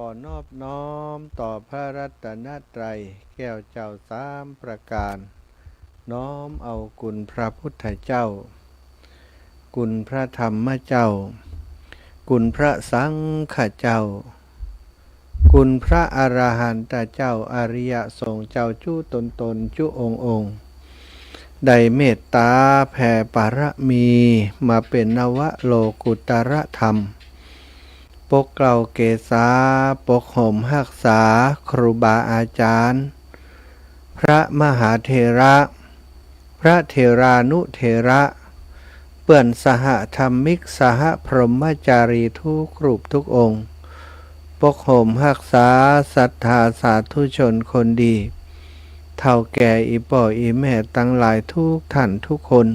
อนอบน้อมต่อพระรัตนตรัยแก้วเจ้าสามประการน้อมเอาคุณพระพุทธเจ้าคุณพระธรรมเจ้าคุณพระสังฆเจ้าคุณพระอรหันตเจ้าอริยสงฆ์เจ้าจุตนจุองค์ได้เมตตาแผ่ปารมีมาเป็นนวโลกุตรธรรมปกเกล้าเกษาปกห่มหักษาครูบาอาจารย์พระมหาเถระพระเถรานุเถระเปื่อนสหธรรมิกสหพรหมจารีทุกรูปทุกองค์ปกห่มหักษาศรัทธาสาธุชนคนดีเท่าแก่อีป่ออีแม่ตั้งหลายทุกท่านทุกคน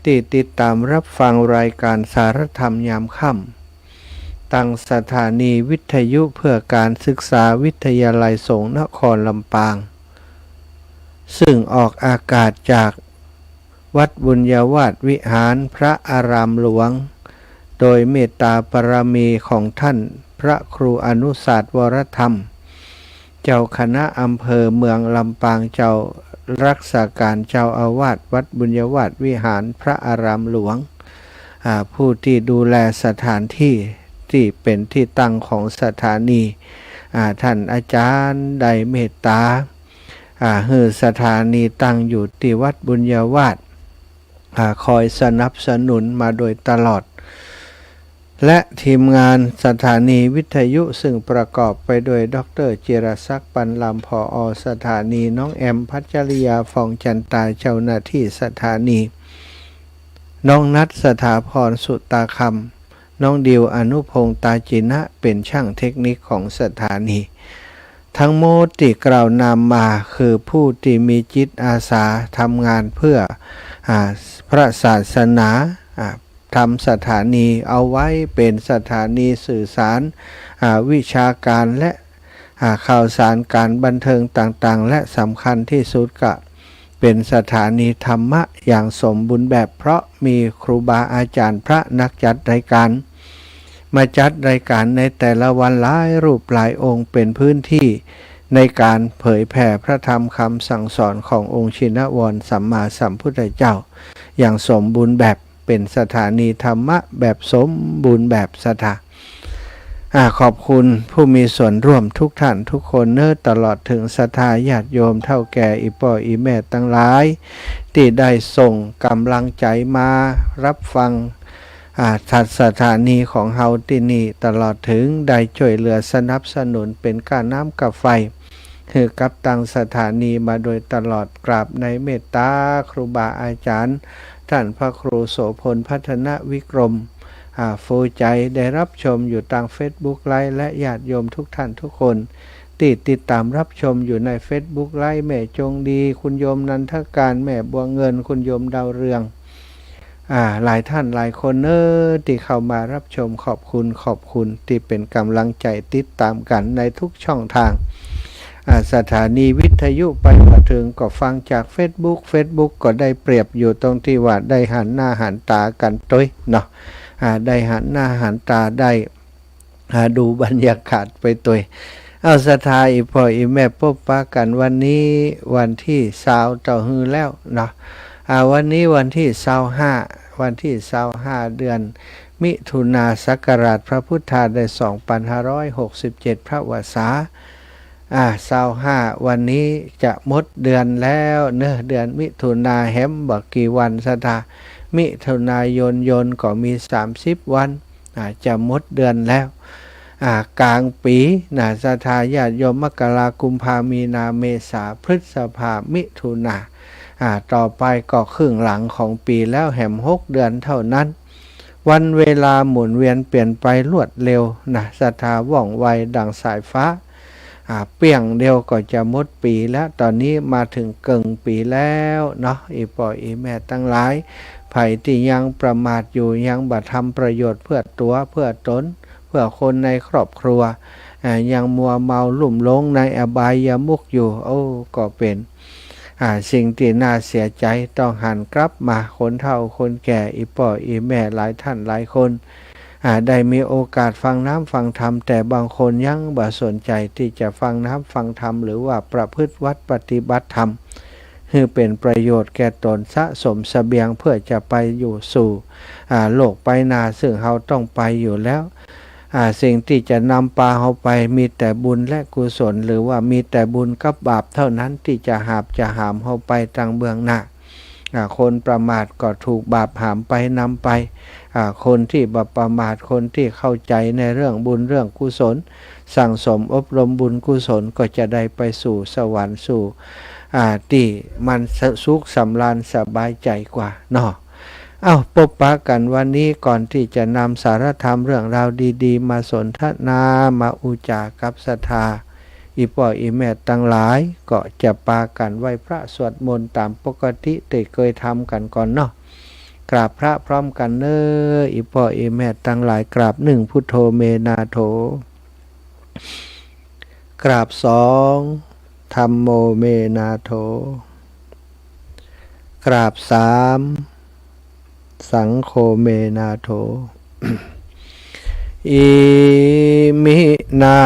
ติดตามรับฟังรายการสารธรรมยามค่ำตั้งสถานีวิทยุเพื่อการศึกษาวิทยาลัยสงฆ์นครลำปางซึ่งออกอากาศจากวัดบุญญาวาสวิหารพระอารามหลวงโดยเมตตาบารมีของท่านพระครูอนุสาสวรธรรมเจ้าคณะอำเภอเมืองลำปางเจ้ารักษาการเจ้าอาวาสวัดบุญญาวาสวิหารพระอารามหลวงผู้ที่ดูแลสถานที่เป็นที่ตั้งของสถานีท่านอาจารย์ได้เมตตาให้สถานีตั้งอยู่ที่วัดบุญญาวาสคอยสนับสนุนมาโดยตลอดและทีมงานสถานีวิทยุซึ่งประกอบไปด้วยดร.จิรศักดิ์ปันลำผอ.สถานีน้องแอมพัชริยาฟองจันตาเจ้าหน้าที่สถานีน้องนัทสถาพรสุตาคำน้องดิวอนุพงษ์ตาจินะเป็นช่างเทคนิคของสถานีทั้งหมดที่กล่าวนามมาคือผู้ที่มีจิตอาสาทำงานเพื่อพระศาสนาทำสถานีเอาไว้เป็นสถานีสื่อสารวิชาการและข่าวสารการบันเทิงต่างๆและสำคัญที่สุดก็เป็นสถานีธรรมะอย่างสมบูรณ์แบบเพราะมีครูบาอาจารย์พระนักจัดรายการมาจัดรายการในแต่ละวันหลายรูปหลายองค์เป็นพื้นที่ในการเผยแผ่พระธรรมคำสั่งสอนขององค์ชินวรสัมมาสัมพุทธเจ้าอย่างสมบูรณ์แบบเป็นสถานีธรรมะแบบสมบูรณ์แบบสถาขอบคุณผู้มีส่วนร่วมทุกท่านทุกคนตลอดถึงศรัทธาญาติโยมเท่าแก่อีป่ออีแม่ตั้งหลายที่ได้ส่งกำลังใจมารับฟังสถานีของเฮาที่นี่ตลอดถึงได้ช่วยเหลือสนับสนุนเป็นค่าน้ำกับไฟคือกับตั้งสถานีมาโดยตลอดกราบในเมตตาครูบาอาจารย์ท่านพระครูโสพลพัฒนวิกรมฟูใจได้รับชมอยู่ทาง Facebook ไลฟ์และญาติโยมทุกท่านทุกคนติดตามรับชมอยู่ใน Facebook ไลฟ์แม่จงดีคุณโยมนันทการแม่บัวเงินคุณโยมดาวเรืองหลายท่านหลายคนที่เข้ามารับชมขอบคุณที่เป็นกำลังใจติดตามกันในทุกช่องทางสถานีวิทยุไปมาถึงก็ฟังจาก Facebook ก็ได้เปรียบอยู่ตรงที่ว่าได้หันหน้าหันตากันต้ยเนาะได้หันหน้าหันตาได้ดูบรรยากาศไปตัวเอาศรัทธาอีพ่ออีแม่พบปะกันวันนี้วันที่20ต่อฮือแล้วเนาะวันนี้วันที่25เดือนมิถุนาศักราชพระพุทธาได้2567พระวสา25วันนี้จะหมดเดือนแล้วเดือนมิถุนาแฮมบอกกี่วันศรัทธามิถุนายนก็มี30วันจะหมดเดือนแล้วกลางปีศรัทธาญาติโยมมกรากุมภามีนาเมษาพฤษภามิถุนาต่อไปก็ครึ่งหลังของปีแล้วแหม6เดือนเท่านั้นวันเวลาหมุนเวียนเปลี่ยนไปรวดเร็วศรัทธาว่องไวดังสายฟ้าเปี่ยงเดียวก็จะหมดปีแล้วตอนนี้มาถึงเกิงปีแล้วเนาะอีป่ออีแม่ตั้งหลายไผ่ที่ยังประมาทอยู่ยังบ่ทำประโยชน์เพื่อตัวเพื่อตนเพื่อคนในครอบครัวยังมัวเมาลุ่มหลงในอบายามุขอยู่ก็เป็นสิ่งที่น่าเสียใจต้องหันกลับมาคนเฒ่าคนแก่อีป่ออีแม่หลายท่านหลายคน ได้มีโอกาสฟังน้ำฟังธรรมแต่บางคนยังบ่สนใจที่จะฟังน้ำฟังธรรมหรือว่าประพฤติวัดปฏิบัติธรรมคือเป็นประโยชน์แก่ตนสะสมเสบียงเพื่อจะไปอยู่สู่โลกไปหน้าซึ่งเราต้องไปอยู่แล้วสิ่งที่จะนำพาเราไปมีแต่บุญและกุศลหรือว่ามีแต่บุญกับบาปเท่านั้นที่จะหามเราไปทางเบื้องหน้าคนประมาทก็ถูกบาปหามไปนำไปคนที่บ่ประมาทคนที่เข้าใจในเรื่องบุญเรื่องกุศลสั่งสมอบรมบุญกุศลก็จะได้ไปสู่สวรรค์สู่ที่มันสุขสำราญสบายใจกว่าเนาะพบปะกันวันนี้ก่อนที่จะนำสารธรรมเรื่องราวดีๆมาสนทนามาอุจากับศรัทธาอีพ่ออีแม่ตั้งหลายก็จะปากันไหว้พระสวดมนต์ตามปกติที่เคยทำกันก่อนเนาะกราบพระพร้อมกันเนออีพ่ออีแม่ตั้งหลายกราบหนึ่งพุทโธเมนาโถกราบสองธัมโมเมนาโถกราบสามสังโฆเมนาโถ อิมินา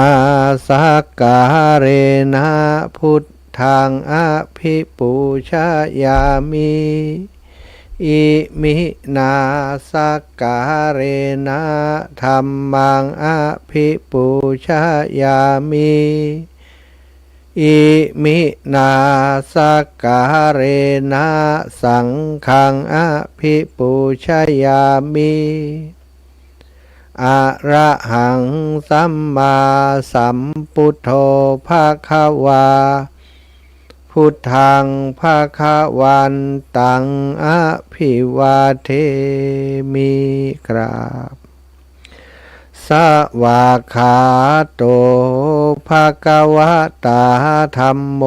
สักการะนะพุทธังอภิปูชยามิอิมินาสักการะนะธัมมังอภิปูชยามิอิมินาสักการะนะสังฆังอภิปูชยามิอะระหังสัมมาสัมพุทโธภควาพุทธังภควันตังอภิวาเทมิกราบสวากขาโตภควตาธัมโม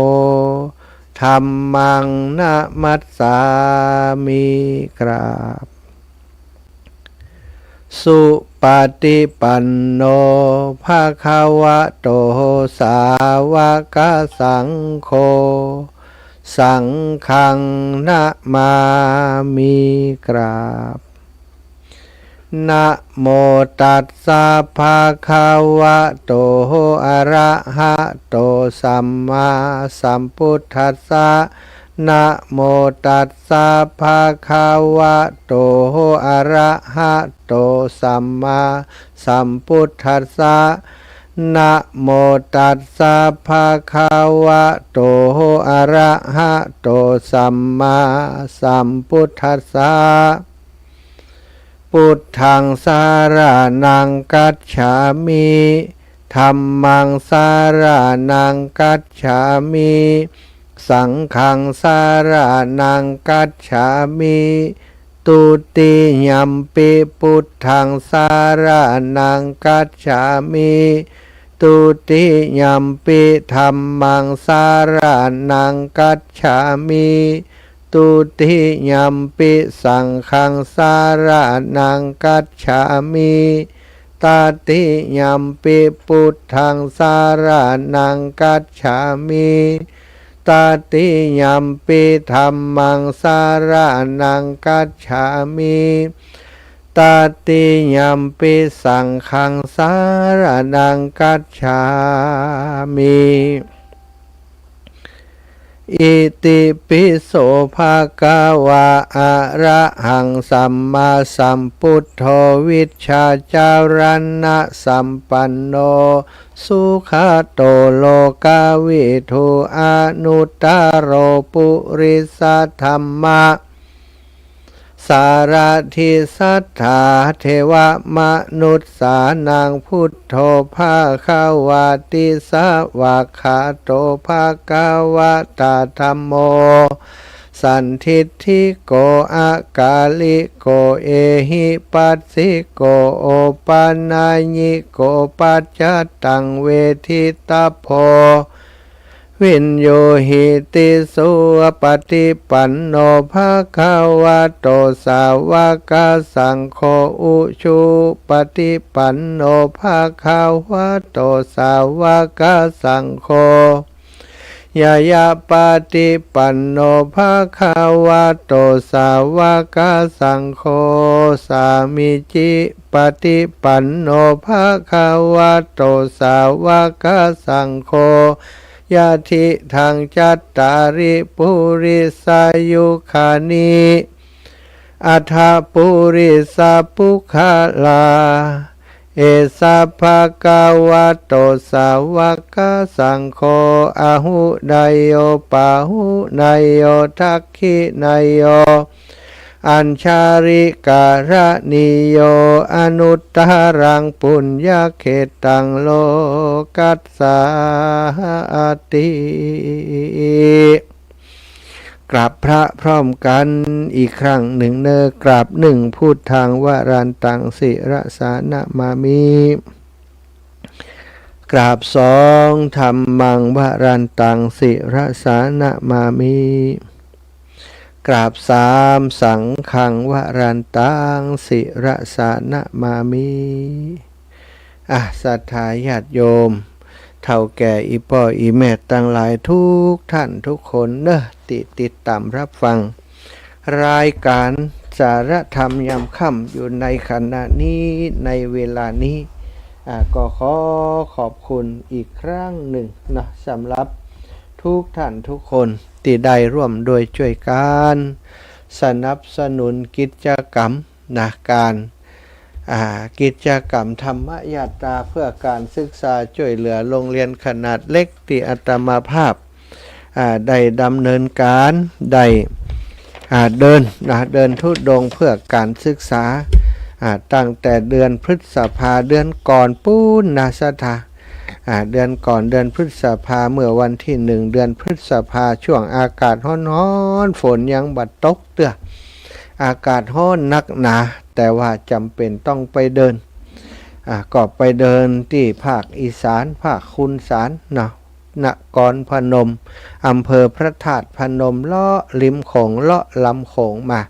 ธัมมังนะมัสสามิกราบสุปฏิปันโนภควโตสาวกสังโฆสังฆังนะมามิกราบนะโมตัสสะภะคะวะโตอะระหะโตสัมมาสัมพุทธัสสะนะโมตัสสะภะคะวะโตอะระหะโตสัมมาสัมพุทธัสสะนะโมตัสสะภะคะวะโตอะระหะโตสัมมาสัมพุทธัสสะพุทธังสารนังกัจฉามิธัมมังสารนังกัจฉามิสังฆังสารนังกัจฉามิตุติยัมปิพุทธังสารนังกัจฉามิตุติยัมปิธัมมังสารนังกัจฉามิตุติยัมปิสังฆังสารนังกัจฉามิตติยัมปิพุทธังสารนังกัจฉามิตติยัมปิธัมมังสารนังกัจฉามิตติยัมปิสังฆังสารนังกัจฉามิอิติปิโสภะคะวะอะระหังสัมมาสัมพุทโธวิชชาจารณะสัมปันโนสุขโตโลกาวิทูอนุตตโรปุริสธัมมะสารทิสัทธาเทวมนุษย์สานังพุทโธภาควาติสวากขาโตภาควตาธัมโมสันทิฏฐิโกอากาลิโกเอหิปัสสิโกโอปานาญิโกปัจจตังเวทิตาโพวินโยหิติสุปฏิปันโนภะคะวะโตสาวกสังโฆอุชุปฏิปันโนภะคะวะโตสาวกสังโฆ ยายาปฏิปันโนภะคะวะโตสาวกสังโฆสามิจิปฏิปันโนภะคะวะโตสาวกสังโฆยะทิทางจัตตาริปุริสายุคานิอัฏฐปุริสาปุคาลาเอสะภะคะวะโตสาวกสังโฆอะหุไนโยปะหุไนโยทักขิไนโยอัญชาริการณิโยอนุตตรังปุญญเขตังโลกัสสาติกราบพระพร้อมกันอีกครั้งหนึ่งกราบหนึ่งพูดทางวารันตังสิรสานะมามิกราบสองธรรมังวารันตังสิรสานะมามิกราบสามสังฆังวรันตังสิรสานะมามิศรัทธาญาติโยมเท่าแก่อีพ่ออีแม่ตั้งหลายทุกท่านทุกคนติดตามรับฟังรายการสารธรรมยามค่ำอยู่ในขณะนี้ในเวลานี้ก็ขอขอบคุณอีกครั้งหนึ่งนะสำหรับทุกท่านทุกคนที่ได้ร่วมโดยช่วยการสนับสนุนกิจกรรมการกิจกรรมธรรมยาตราเพื่อการศึกษาช่วยเหลือโรงเรียนขนาดเล็กที่อาตมาภาพได้ดำเนินการได้เดินธุดงค์เพื่อการศึกษาตั้งแต่เดือนพฤษภาเดือนก่อนปูนนาสถาเดือนก่อนเดือนพฤษภาเมื่อวันที่1เดือนพฤษภาช่วงอากาศร้อนฝนยังบัดตกอากาศร้อนนักหนาแต่ว่าจำเป็นต้องไปเดินก็ไปเดินที่ภาคอีสานภาคคุนสารนครพนมอำเภอพระธาตุพนมเลาะริมโขงเลาะลำโขงมา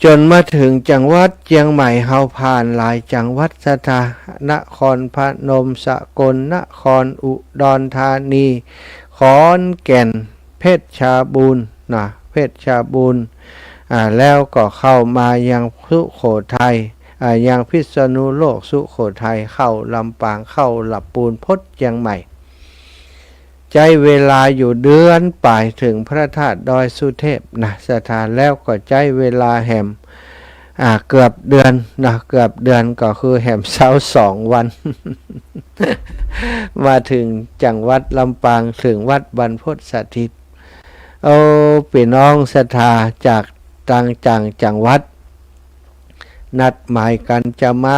จนมาถึงจังหวัดเชียงใหม่เฮาผ่านหลายจังหวัดสถานครพนมสกลนครอุดรธานีขอนแก่นเพชรบูรณ์เพชรบูรณ์แล้วก็เข้ามายังสุโขทัยยังพิษณุโลกสุโขทัยเข้าลำปางเข้าลำปูนพดเชียงใหม่ใจเวลาอยู่เดือนป่ายถึงพระธาตุดอยสุเทพสถานแล้วก็ใจเวลาแหมเกือบเดือนเกือบเดือนก็คือแหมเช้า2 วัน มาถึงจังหวัดลำปางถึงวัดบรรพตสถิตพี่น้องศรัทธาจากต่างจังหวัดนัดหมายกันจะมา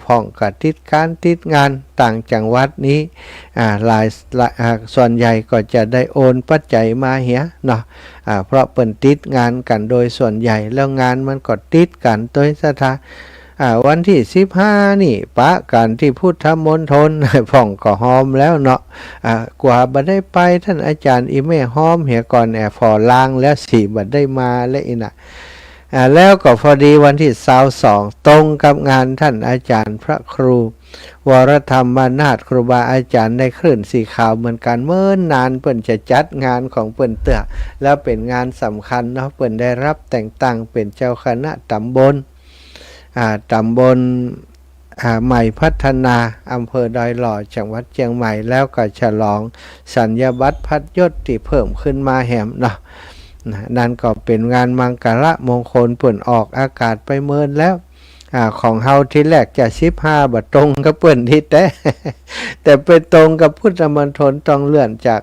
พ่องกับติดงานต่างจังหวัดนี้หลายส่วนใหญ่ก็จะได้โอนปัจจัยมาเหียเพราะเปิ่นติดงานกันโดยส่วนใหญ่แล้วงานมันก็ติดกันโดยสถาวันที่15นี่ปะกันที่พุทธมณฑลพ่องก็หอมแล้วกว่าบัดได้ไปท่านอาจารย์อีแม่หอมเหียก่อนฟอล้างแล้วสี่บัดได้มาและแล้วก็พอดีวันที่22ตรงกับงานท่านอาจารย์พระครูวรธรรมนาถครูบาอาจารย์ในคลื่นสีขาวเหมือนกันเมื่อนานเปิ่นจะจัดงานของเปิ่นแล้วเป็นงานสำคัญเปิ่นได้รับแต่งตั้งเป็นเจ้าคณะตำบลใหม่พัฒนาอำเภอดอยหล่อจังหวัดเชียงใหม่แล้วก็ฉลองสัญญบัตรพัดยศที่เพิ่มขึ้นมาแหมนั่นก็เป็นงานมังกรมงคลเปิ่นออกอากาศไปเมินแล้วของเฮาที่แรกจะ15บัดตรงกับเปิ่นที่แต่ไปตรงกับพุทธมณฑลต้องเลื่อนจาก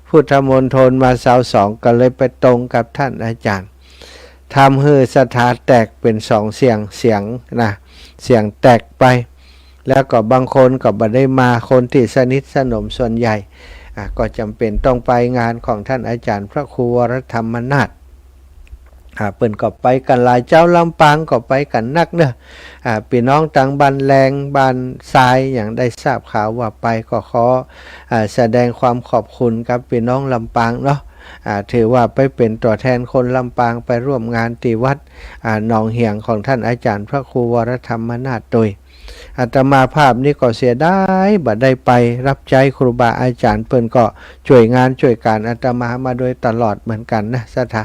พุทธมณฑลมา22ก็เลยไปตรงกับท่านอาจารย์ทำให้สถาแตกเป็น2เสียงแตกไปแล้วก็บางคนก็บ่ได้มาคนที่สนิทสนมส่วนใหญ่ก็จำเป็นต้องไปงานของท่านอาจารย์พระครูวรธรรมนาถเปิ่นก็ไปกันหลายเจ้าลำปางก็ไปกันนักพี่น้องต่างบ้านแรงบ้านทรายอย่างได้ทราบข่าวว่าไปก็ขอแสดงความขอบคุณกับพี่น้องลำปาง ถือว่าไปเป็นตัวแทนคนลำปางไปร่วมงานที่วัดหนองเหียงของท่านอาจารย์พระครูวรธรรมนาถโดยอาตมาภาพนี้ก็เสียดายบัดได้ไปรับใจครูบาอาจารย์เพิ่นก็ช่วยงานช่วยการอาตมาโดยตลอดเหมือนกันนะสถา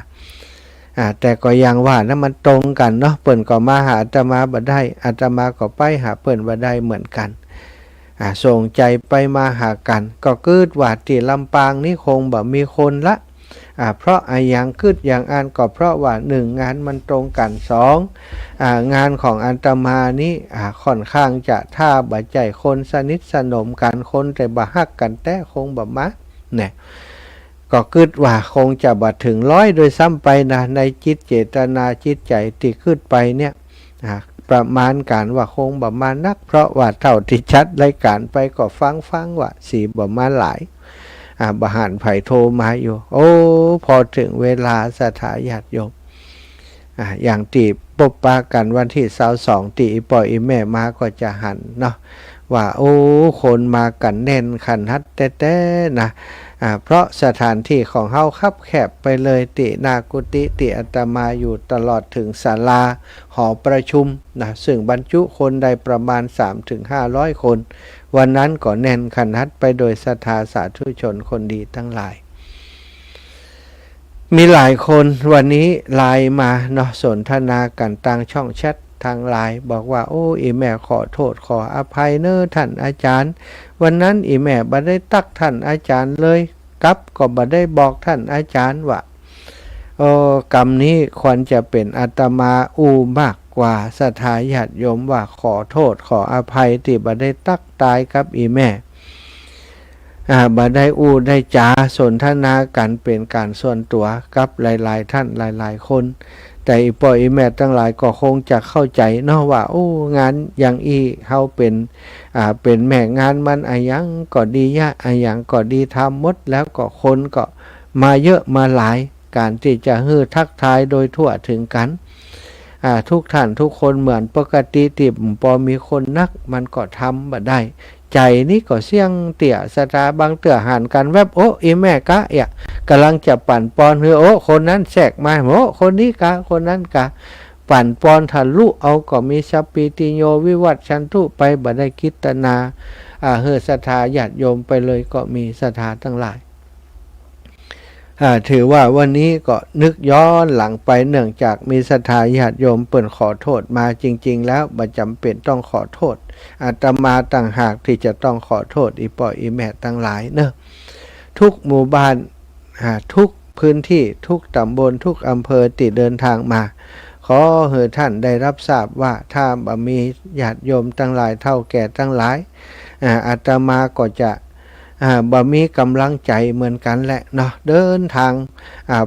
แต่ก็ยังว่านะมันตรงกันเนาะเปิ้นก็มาหาอาตมาบัดได้อาตมาก็ไปหาเปิ้นบัดได้เหมือนกันส่งใจไปมาหากันก็เกิดว่าที่ลำปางนี่คงบ่มีคนละเพราะอย่างคืดอย่างอ่านก็เพราะว่า1งานมันตรงกัน2งานของอาตมานี่ค่อนข้างจะถ้าบ่ใจคนสนิทสนมกันคนแต่บ่ฮักกันแต่คงบ่มาเนี่ยก็คิดว่าคงจะบ่ถึง100โดยซ้ำไปนะในจิตเจตนาจิตใจที่ขึ้นไปเนี่ยประมาณการว่าคงประมาณนักเพราะว่าเท่าที่ชัดรายการไปก็ฟังว่าสีประมาณหลายบหารไผ่โทรมาอยู่โอ้พอถึงเวลาสถาญาติโยมอย่างตีปบปากันวันที่22ตีปล่อยแม่มาก็จะหันเนาะว่าโอ้คนมากันแน่นขันฮัดแต่นะเพราะสถานที่ของเฮาคับแคบไปเลยตินากุติติอาตมาอยู่ตลอดถึงศาลาหอประชุมนะซึ่งบรรจุคนได้ประมาณ 3-500 คนวันนั้นก็แน่นขันฮัดไปโดยศรัทธาสาธุชนคนดีทั้งหลายมีหลายคนวันนี้ไลน์มาเนาะสนทนากันทางช่องแชททางไลน์บอกว่าโอ้อีแม่ขอโทษขออภัยเนอะท่านอาจารย์วันนั้นอีแม่บ่ได้ตักท่านอาจารย์เลยกับก็บ่ได้บอกท่านอาจารย์ว่ากรรมนี้ควรจะเป็นอาตมามากกว่าศรัทธาญาติโยมว่าขอโทษขออภัยที่บ่ได้ตักตายกับอีแม่บ่ได้ได้จาสนทนากันเป็นการส่วนตัวกับหลายๆท่านหลายๆคนแต่อีพ่ออีแม่ทั้งหลายก็คงจะเข้าใจเนาะว่างานอย่างเฮาเป็นแม่งานมันยังก็ดียะอย่างก็ดีทำหมดแล้วก็คนก็มาเยอะมาหลายการที่จะฮือทักทายโดยทั่วถึงกันทุกท่านทุกคนเหมือนปกติที่พอมีคนนักมันก็ทำบ่ได้ใจนี่ก็เสี่ยงเตี่ยสตาบางเตี่ยหันกันแวบโอ้อีแม่กะกำลังจะปั่นปอนโอ้คนนั้นแทรกมาโอ้คนนี้กะคนนั้นกะปั่นปอนทะลุเอาก็มีสัพพิติโยวิวัตชันทุไปบ่ได้คิตนาเฮศรัทธาญาติโยมไปเลยก็มีศรัทธาทั้งหลายถือว่าวันนี้ก็นึกย้อนหลังไปเนื่องจากมีศรัทธาญาติโยมเปิ่นขอโทษมาจริงๆแล้วบ่จำเป็นต้องขอโทษอาตมาต่างหากที่จะต้องขอโทษอีพ่ออีแม่ทั้งหลายเนอะทุกหมู่บ้านทุกพื้นที่ทุกตำบลทุกอำเภอที่เดินทางมาขอให้ท่านได้รับทราบว่าถ้าบ่มีญาติโยมทั้งหลายเท่าแก่ทั้งหลายอาตมาก็จะบ่มีกำลังใจเหมือนกันแหละเนาะเดินทาง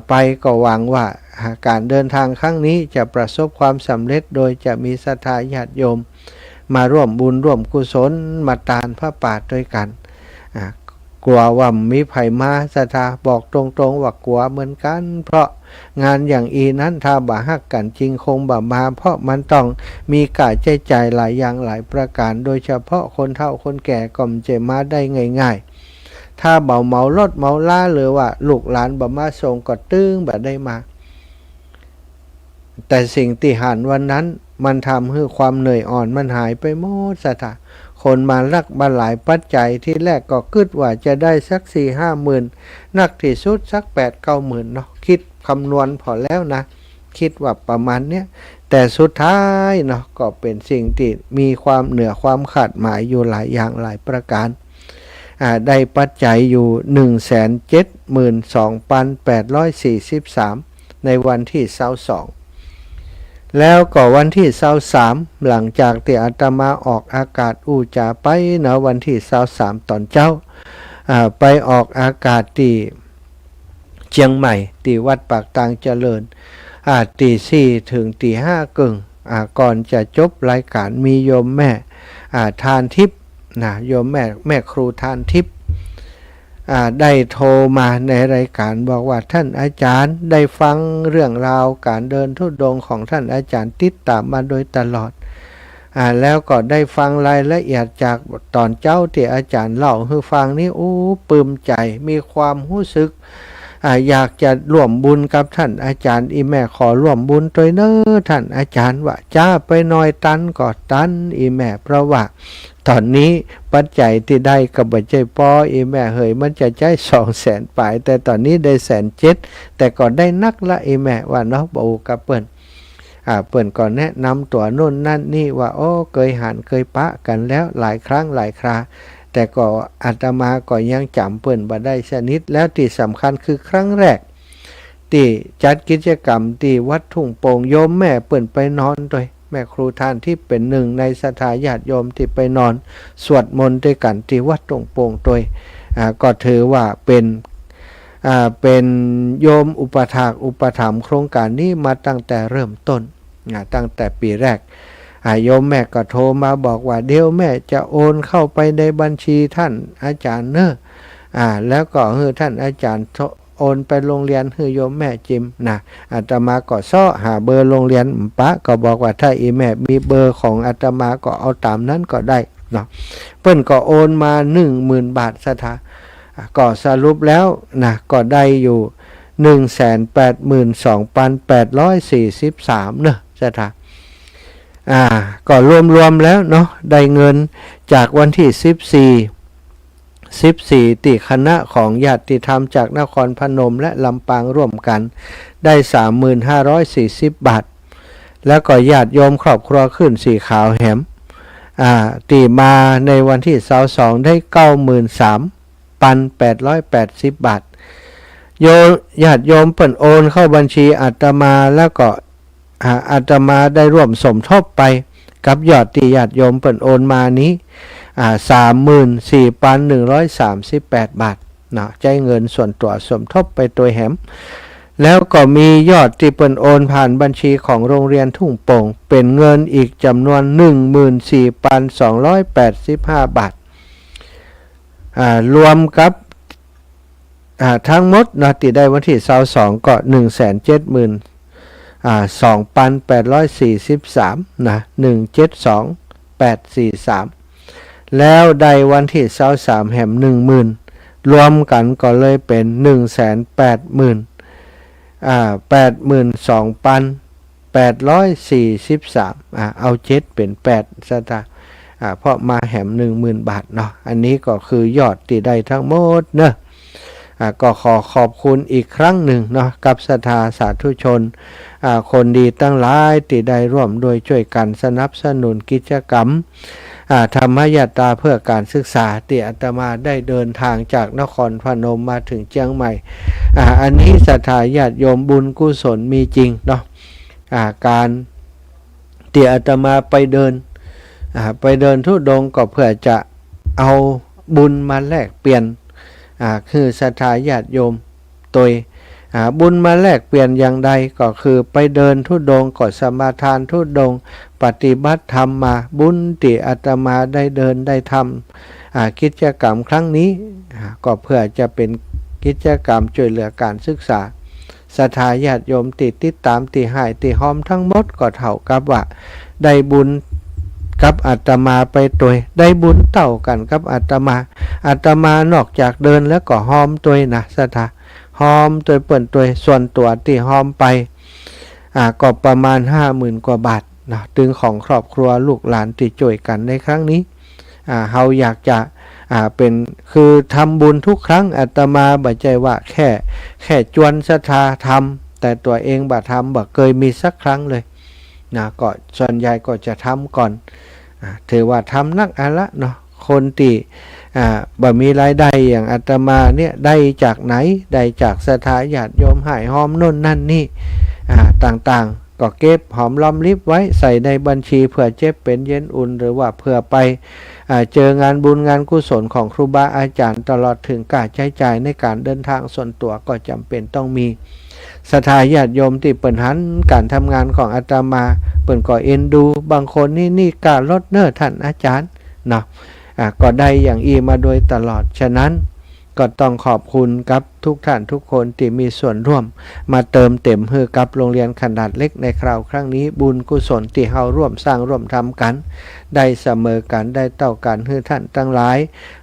ไปก็หวังว่าการเดินทางครั้งนี้จะประสบความสำเร็จโดยจะมีศรัทธาญาติโยมมาร่วมบุญร่วมกุศลมาทานพระป่าด้วยกันกลัวว่ามีภัยมาศรัทธาบอกตรงๆว่ากลัวเหมือนกันเพราะงานอย่างนั้นถ้าบ่ฮักกันจริงคงบ่มาเพราะมันต้องมีการใช้จ่ายหลายอย่างหลายประการโดยเฉพาะคนเฒ่าคนแก่ก็ไม่จะมาได้ง่ายๆถ้าเบาเมารถเมาล่าหรือว่าลูกหลานบ่มาส่งก็ตึงบ่ได้มาแต่สิ่งที่หันวันนั้นมันทำให้ความเหนื่อยอ่อนมันหายไปหมดสถาคนมารักมาหลายปัจจัยที่แรกก็คิดว่าจะได้สัก 4-5 หมื่นนักที่สุดสัก 8-9 หมื่นเนาะคิดคำนวณพอแล้วนะคิดว่าประมาณเนี้ยแต่สุดท้ายเนาะก็เป็นสิ่งที่มีความเหนือความขาดหมายอยู่หลายอย่างหลายประการได้ปัจจัยอยู่ 172,843 ในวันที่22แล้วก็วันที่23หลังจากที่อาตมาออกอากาศจาไปนะวันที่23ตอนเจ้าไปออกอากาศที่เชียงใหม่ที่วัดปากตางเจริญตี4ถึงตี5กึ่งก่อนจะจบรายการมีโยมแม่ทานทิพย์นะโยมแม่ครูทานทิพย์ได้โทรมาในรายการบอกว่าท่านอาจารย์ได้ฟังเรื่องราวการเดินธุดงค์ของท่านอาจารย์ติดตามมาโดยตลอดแล้วก็ได้ฟังรายละเอียดจากตอนเจ้าที่อาจารย์เล่าให้ฟังนี่ปลื้มใจมีความรู้สึก อยากจะร่วมบุญกับท่านอาจารย์อีแม่ขอร่วมบุญตัวเน้อท่านอาจารย์ว่าจ้าไปหน่อยตันก็ตันอีแม่เพราะว่าตอนนี้ปัจจัยที่ได้กับบัจจัยปออีแม่เฮยมันจะใช้200,000 ปลายแต่ตอนนี้ได้170,000แต่ก็ได้นักละอีแม่ว่าเนาะบอกกับเปิ้นเปิ้นก่อนแนะนำตัวโน่นนั่นนี่ว่าโอ้เคยหันเคยปะกันแล้วหลายครั้งหลายคราแต่ก็อาตมาก็ยังจำเปิ้นบ่ได้ชนิดแล้วที่สำคัญคือครั้งแรกที่จัดกิจกรรมที่วัดทุ่งโป่งโยมแม่เปิ้นไปนอนด้วยแม่ครูท่านที่เป็นหนึ่งในศรัทธาญาติโยมที่ไปนอนสวดมนต์ด้วยกันที่วัดทุ่งโป่งด้วยก็ถือว่าเป็นโยมอุปถากอุปถัมภ์โครงการนี้มาตั้งแต่เริ่มต้นตั้งแต่ปีแรกโยมแม่ก็โทรมาบอกว่าเดี๋ยวแม่จะโอนเข้าไปในบัญชีท่านอาจารย์เนอะแล้วก็ให้ท่านอาจารย์โอนไปโรงเรียนให้โยมแม่จิมนะอาตมาก็ซ้อหาเบอร์โรงเรียนปะก็บอกว่าถ้าอีแม่มีเบอร์ของอาตมาก็เอาตามนั้นก็ได้เนาะเพิ่นก็โอนมา 10,000 บาทสถาก็สรุปแล้วนะก็ได้อยู่ 182,843 เนอะสถาก็รวมแล้วเนาะได้เงินจากวันที่14ติคณะของญาติธรรมจากนครพนมและลำปางร่วมกันได้ 35,40 บาทแล้วก็ญาติโยมครอบครัวขึ้นสีขาวแหมตีมาในวันที่22ได้ 93,880 บาทญาติโยมเปิ่นโอนเข้าบัญชีอาตมาแล้วก็อาตมาได้ร่วมสมทบไปกับยอดที่ญาติโยมเปิ่นโอนมานี้34,138 บาทเนาะใจเงินส่วนตัวสมทบไปตัวแหมแล้วก็มียอดที่เปิ่นโอนผ่านบัญชีของโรงเรียนทุ่งโป่งเป็นเงินอีกจำนวน 14,285 บาทรวมกับทั้งหมดนะที่ได้วันที่22ก็172,843นะ172,843แล้วได้วันที่23แห่ม 10,000 รวมกันก็เลยเป็น 182,843เอา7เป็น8ซะตาเพราะมาแหม 10,000 บาทเนาะอันนี้ก็คือยอดที่ได้ทั้งหมดเนาะก็ขอบคุณอีกครั้งหนึ่งเนาะกับศรัทธาสาธุชนคนดีตั้งหลายที่ได้ร่วมโดยช่วยกันสนับสนุนกิจกรรมธรรมยตราเพื่อการศึกษาที่อาตมาได้เดินทางจากนครพนมมาถึงเชียงใหม่อันนี้ศรัทธาญาติโยมบุญกุศลมีจริงเนาะการที่อาตมาไปเดินธุดงค์ก็เพื่อจะเอาบุญมาแลกเปลี่ยนคือศรัทธาญาติโยมตัวบุญมาแลกเปลี่ยนอย่างใดก็คือไปเดินธุดงค์ก็สมาทานธุดงค์ปฏิบัติธรรมมาบุญที่อาตมาได้เดินได้ทำกิจกรรมครั้งนี้ก็เพื่อจะเป็นกิจกรรมช่วยเหลือการศึกษาศรัทธาญาติโยมติดตามติหายติหอมทั้งหมดก็เท่ากับว่าได้บุญกับอาตมาไปตัวได้บุญเต่ากันกับอาตมานอกจากเดินแล้วก็หอมตัวนะศรัทธาหอมตัวเปิ่นตัวส่วนตัวที่หอมไปก็ประมาณ 50,000 กว่าบาทนะถึงของครอบครัวลูกหลานที่ช่วยกันในครั้งนี้เฮาอยากจะเป็นคือทำบุญทุกครั้งอาตมาบ่ใจว่าแค่จวนศรัทธาทำแต่ตัวเองบ่ทำบ่เคยมีสักครั้งเลยนะก็ส่วนใหญ่ก็จะทำก่อนถือว่าทำนักอะละเนาะคนที่บ่มีรายได้อย่างอาตมาเนี่ยได้จากไหนได้จากศรัทธาญาติโยมหายหอมโน่นนั่นนี่ต่างๆก็เก็บหอมรอมริบไว้ใส่ในบัญชีเผื่อเจ็บเป็นเย็นอุ่นหรือว่าเผื่อไปเจองานบุญงานกุศลของครูบาอาจารย์ตลอดถึงการใช้จ่ายในการเดินทางส่วนตัวก็จำเป็นต้องมีศรัทธาญาติโยมที่เปิ่นหันการทำงานของอาตมาเปิ่นก็เอ็นดูบางคนนี่กล้าลดเน้อท่านอาจารย์เนาะก็ได้อย่างอีมาโดยตลอดฉะนั้นก็ต้องขอบคุณกับทุกท่านทุกคนที่มีส่วนร่วมมาเติมเต็มให้กับโรงเรียนขนาดเล็กในคราวครั้งนี้บุญกุศลที่เฮาร่วมสร้างร่วมทำกันได้เสมอกันได้เท่ากันให้ท่านทั้งหลาย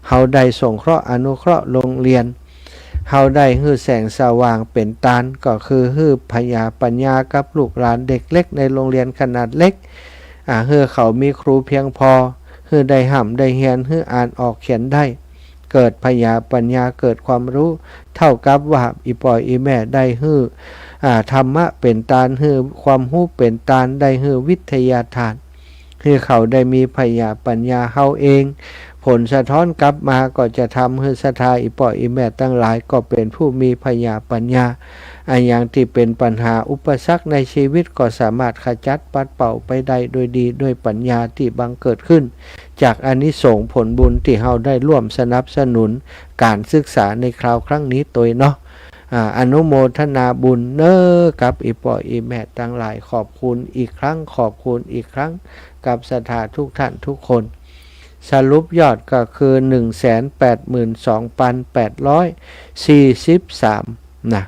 เฮาได้ส่งเคราะห์อนุเคราะห์โรงเรียน เฮาได้ฮื้อแสงสว่างเป็นตานก็คือฮื้อพญาปัญญากับลูกหลานเด็กเล็กในโรงเรียนขนาดเล็กฮื้อเขามีครูเพียงพอฮื้อได้ห่ำได้เฮียนฮื้ออ่านออกเขียนได้เกิดพญาปัญญาเกิดความรู้เท่ากับว่าอีปอยอีแม่ได้ฮื้อธรรมะเป็นตานฮื้อความรู้เป็นตานได้ฮื้อวิทยาทานคือเขาได้มีพญาปัญญาเฮาเองผลสะท้อนกลับมาก็จะทำให้ศรัทธาอีปอยอีแม่ตั้งหลายก็เป็นผู้มีพญาปัญญาอย่างที่เป็นปัญหาอุปสรรคในชีวิตก็สามารถขจัดปัดเป่าไปได้โดยดีด้วยปัญญาที่บังเกิดขึ้นจากอานิสงส์ผลบุญที่เฮาได้ร่วมสนับสนุนการศึกษาในคราวครั้งนี้ตัวเนาะอนุโมทนาบุญเนอกับอีปออีแม่ทั้งหลายขอบคุณอีกครั้งขอบคุณอีกครั้งกับศรัทธาทุกท่านทุกคนสรุปยอดก็คือ 182,843 นะ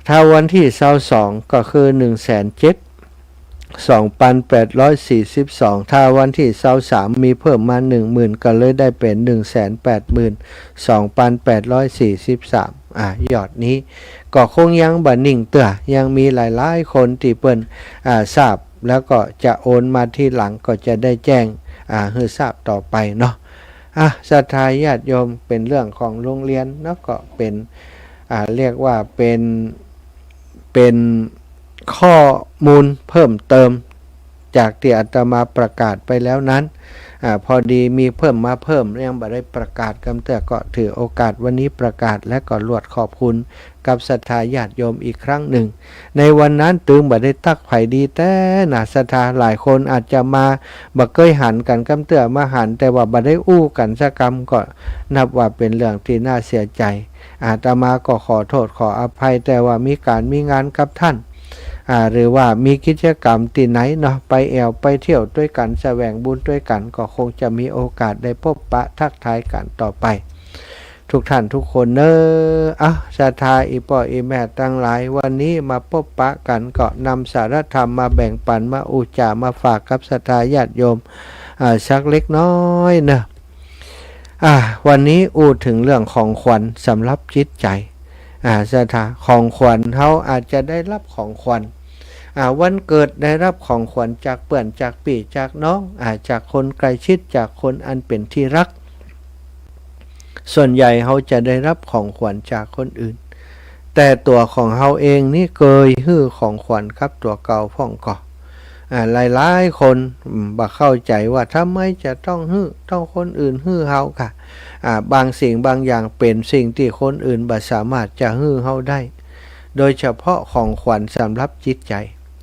ถ้าวันที่22ก็คือ 107,2,842 ถ้าวันที่23มีเพิ่มมา 10,000 ก็เลยได้เป็น 182,843 ยอดนี้ก็คงยังบ่นิ่งเตื้อยังมีหลายๆคนที่เปิ้นทราบแล้วก็จะโอนมาที่หลังก็จะได้แจ้งให้ทราบต่อไปเนาะศรัทธาญาติโยมเป็นเรื่องของโรงเรียนเนาะก็เป็นเรียกว่าเป็นข้อมูลเพิ่มเติมจากที่อาตมาประกาศไปแล้วนั้นพอดีมีเพิ่มมาเพิ่มยังบ่ได้ประกาศกำเตือก็ถือโอกาสวันนี้ประกาศและก็ลวดขอบคุณกับศรัทธาญาติโยมอีกครั้งหนึ่งในวันนั้นตึงบ่ได้ตักไผ่ดีแต่น่าศรัทธาหลายคนอาจจะมาบ่เคยหันกันกำเตือมาหันแต่ว่าบ่ได้อู้กันสักคำก็นับว่าเป็นเรื่องที่น่าเสียใจอาตมาก็ขอโทษขออภัยแต่ว่ามีงานกับท่านหรือว่ามีกิจกรรมที่ไหนเนาะไปแอวไปเที่ยวด้วยกันแสวงบุญด้วยกันก็คงจะมีโอกาสได้พบปะทักทายกันต่อไปทุกท่านทุกคนเนศรัทธาอีปออีแม่ตั้งหลายวันนี้มาพบปะกันก็นำสารธรรมมาแบ่งปันมาอุจามาฝากกับศรัทธาญาติโยมสักเล็กน้อยนะวันนี้ถึงเรื่องของขวัญสำหรับจิตใจศรัทธาของขวัญเขาอาจจะได้รับของขวัญวันเกิดได้รับของขวัญจากเพื่อนจากพี่จากน้องจากคนใกล้ชิดจากคนอันเป็นที่รักส่วนใหญ่เขาจะได้รับของขวัญจากคนอื่นแต่ตัวของเขาเองนี่เคยฮื้อของขวัญครับตัวเก่าพ่องก่อหลายคนบ่เข้าใจว่าทำไมจะต้องฮื้อต้องคนอื่นฮื้อเขาค่ะบางสิ่งบางอย่างเป็นสิ่งที่คนอื่นบ่สามารถจะฮื้อเขาได้โดยเฉพาะของขวัญสำหรับจิตใจ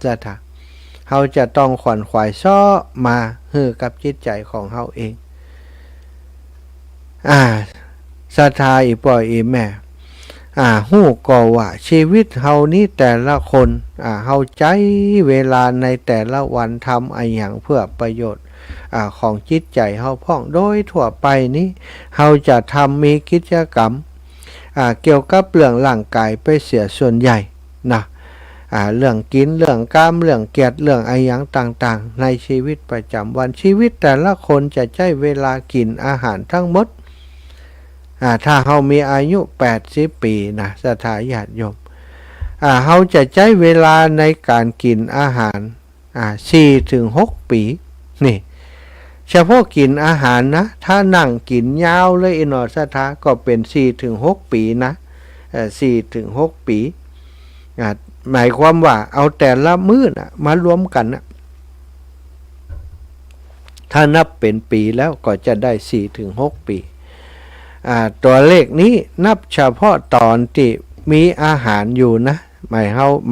จะถ้าเขาจะต้องขวัญขวายซ้อมาฮื้อกับจิตใจของเขาเองศรัทธาอีปอยอีแม่ฮู้ก็ว่าชีวิตเฮานี้แต่ละคนเฮาใจเวลาในแต่ละวันทำอย่างเพื่อประโยชน์ของจิตใจเฮาพ้องโดยทั่วไปนี้เฮาจะทำมีกิจกรรมเกี่ยวกับเรื่องร่างกายไปเสียส่วนใหญ่นะเรื่องกินเรื่องกามเรื่องเกียรติเรื่องอย่างต่างๆในชีวิตประจำวันชีวิตแต่ละคนจะใช้เวลากินอาหารทั้งหมดถ้าเฮามีอายุ80 ปีนะศรัทธาญาติโยมเฮาจะใช้เวลาในการกินอาหาร4-6 ปีนี่เฉพาะกินอาหารนะถ้านั่งกินยาวเลยอินอศรัทธาก็เป็น4-6 ปีนะ4-6 ปีหมายความว่าเอาแต่ละมื้อนะมารวมกันนะถ้านับเป็นปีแล้วก็จะได้4-6 ปีตัวเลขนี้นับเฉพาะตอนที่มีอาหารอยู่นะห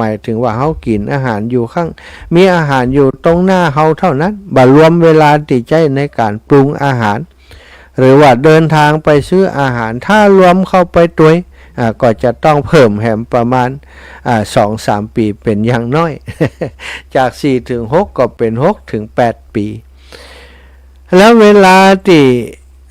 มายถึงว่าเฮากินอาหารอยู่ข้างมีอาหารอยู่ตรงหน้าเฮาเท่านั้นบ่รวมเวลาที่ใช้ในการปรุงอาหารหรือว่าเดินทางไปซื้ออาหารถ้ารวมเข้าไปด้วยก็จะต้องเพิ่มแหมประมาณ2-3 ปีเป็นอย่างน้อย จาก4-6ก็เป็น6-8 ปีแล้วเวลาที่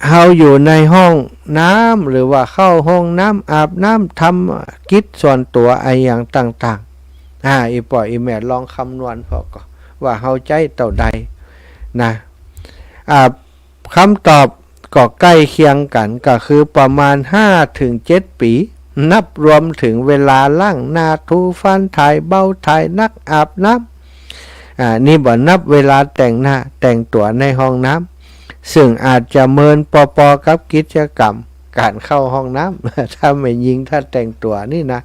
เฮาอยู่ในห้องน้ำหรือว่าเข้าห้องน้ำอาบน้ำทำกิจส่วนตัวอย่างต่างๆอีปอยอีแม่ลองคำนวณพอก็ว่าเฮาใจเท่าใดนะคำตอบ ก็ใกล้เคียงกันก็คือประมาณ5 ถึง 7 ปีนับรวมถึงเวลาล้างหน้าถูฟันถ่ายเบ้าถ่ายนักอาบน้ำนี่บ่นับเวลาแต่งหน้าแต่งตัวในห้องน้ำซึ่งอาจจะเมินปอกับกิจกรรมการเข้าห้องน้ำ ถ้าไม่ยิงถ้าแต่งตัวนี่นะ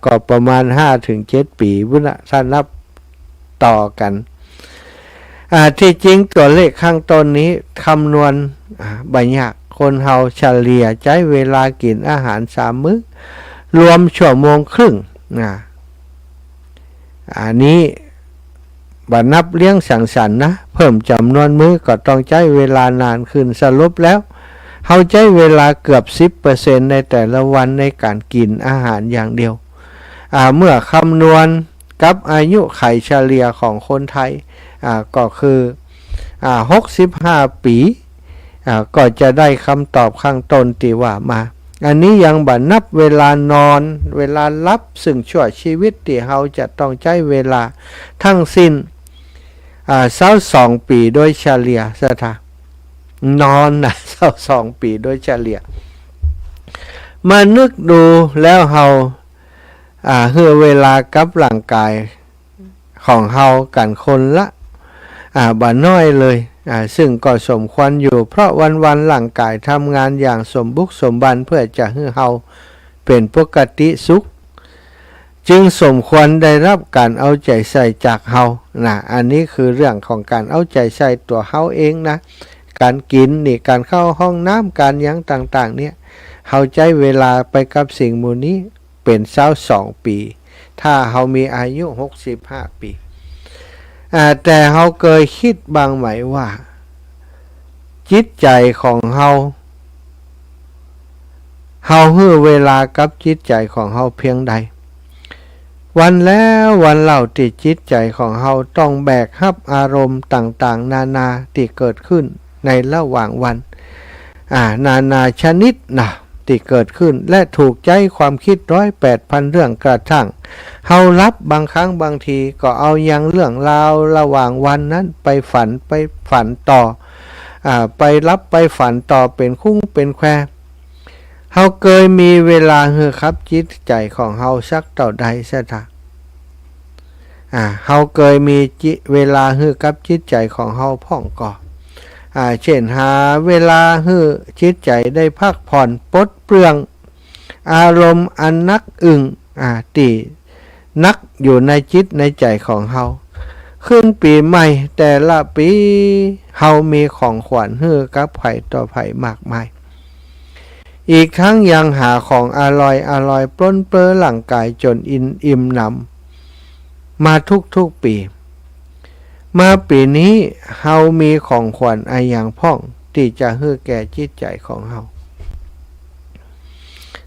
ก็ประมาณ5 ถึง 7 ปีวุ้นถ้านับต่อกันที่จริงตัวเลขข้างต้นนี้คำนวณบัญญัติคนเฮาเฉลี่ยใช้เวลากินอาหาร3 มื้อรวมชั่วโมงครึ่งอันนี้บัดนับเลี้ยงสังสรรค์นะเพิ่มจำนวนมื้อก็ต้องใช้เวลานานขึ้นสรุปแล้วเฮาใช้เวลาเกือบ 10% ในแต่ละวันในการกินอาหารอย่างเดียวเมื่อคำนวณกับอายุไขเฉลี่ยของคนไทยก็คือ65 ปีก็จะได้คำตอบข้างต้นที่ว่ามาอันนี้ยังบัดนับเวลานอนเวลาหลับซึ่งชั่วชีวิตที่เฮาจะต้องใช้เวลาทั้งสิ้น22 ปีโดยเฉลี่ยสถานอนนะ22 ปีโดยเฉลี่ยมานึกดูแล้วเฮาเฮือเวลากับร่างกายของเฮากันคนละบ่น้อยเลยซึ่งก็สมควรอยู่เพราะวันๆร่างกายทำงานอย่างสมบุกสมบันเพื่อจะให้เฮาเป็นปกติสุขจึงสมควรได้รับการเอาใจใส่จากเฮาอันนี้คือเรื่องของการเอาใจใส่ตัวเฮาเองนะการกินนี่การเข้าห้องน้ำการยังต่างๆเนี่ยเฮาใช้เวลาไปกับสิ่งหมู่นี้เป็น22 ปีถ้าเฮามีอายุ65 ปีแต่เฮาเคยคิดบางไหมว่าจิตใจของเฮาให้เวลากับจิตใจของเฮาเพียงใดวันแล้ววันเล่าที่จิตใจของเฮาต้องแบกรับอารมณ์ต่างๆนานาที่เกิดขึ้นในระหว่างวันนานาชนิดนะที่เกิดขึ้นและถูกใจความคิด108,000 เรื่องกระทั่งเฮารับบางครั้งบางทีก็เอายังเรื่องราวระหว่างวันนั้นไปฝันต่อไปรับไปฝันต่อเป็นคุ้งเป็นแควเฮาเคยมีเวลาเฮือครับจิตใจของเฮาสักเท่าใดซะทะเฮาเคยมีเวลาเฮือกับจิตใจของเฮาพ่องก่อเช่นหาเวลาให้จิตใจได้พักผ่อนปลดเปลื้องอารมณ์อันนักอึ้งตีนักอยู่ในจิตในใจของเฮาขึ้นปีใหม่แต่ละปีเฮามีของขวัญให้กับไผต่อไผมากมายอีกทั้งยังหาของอร่อยปล้นเปื้อหลังกายจนอิ่มหนำมาทุกปีมาปีนี้เฮามีของขวัญอย่างพ่องที่จะให้แก่จิตใจของเฮา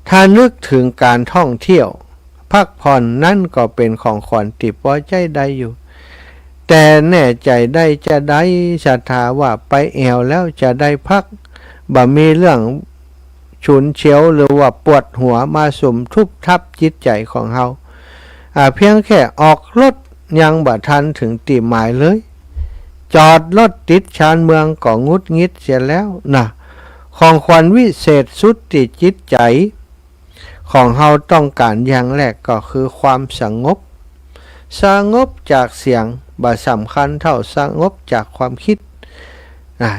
ถ้านึกถึงการท่องเที่ยวพักผ่อนนั่นก็เป็นของขวัญที่พอใจได้อยู่แต่แน่ใจได้จะได้ศรัทธาว่าไปแอวแล้วจะได้พักบ่มีเรื่องฉุนเฉียวหรือว่าปวดหัวมาสมทุบทับจิตใจของเฮาเพียงแค่ออกรถยังบ่ทันถึงที่หมายเลยจอดรถติดชานเมืองก็งุดงิดเสียแล้วนะของขวัญวิเศษสุดที่จิตใจของเฮาต้องการอย่างแรกก็คือความสงบจากเสียงบ่สำคัญเท่าสงบจากความคิด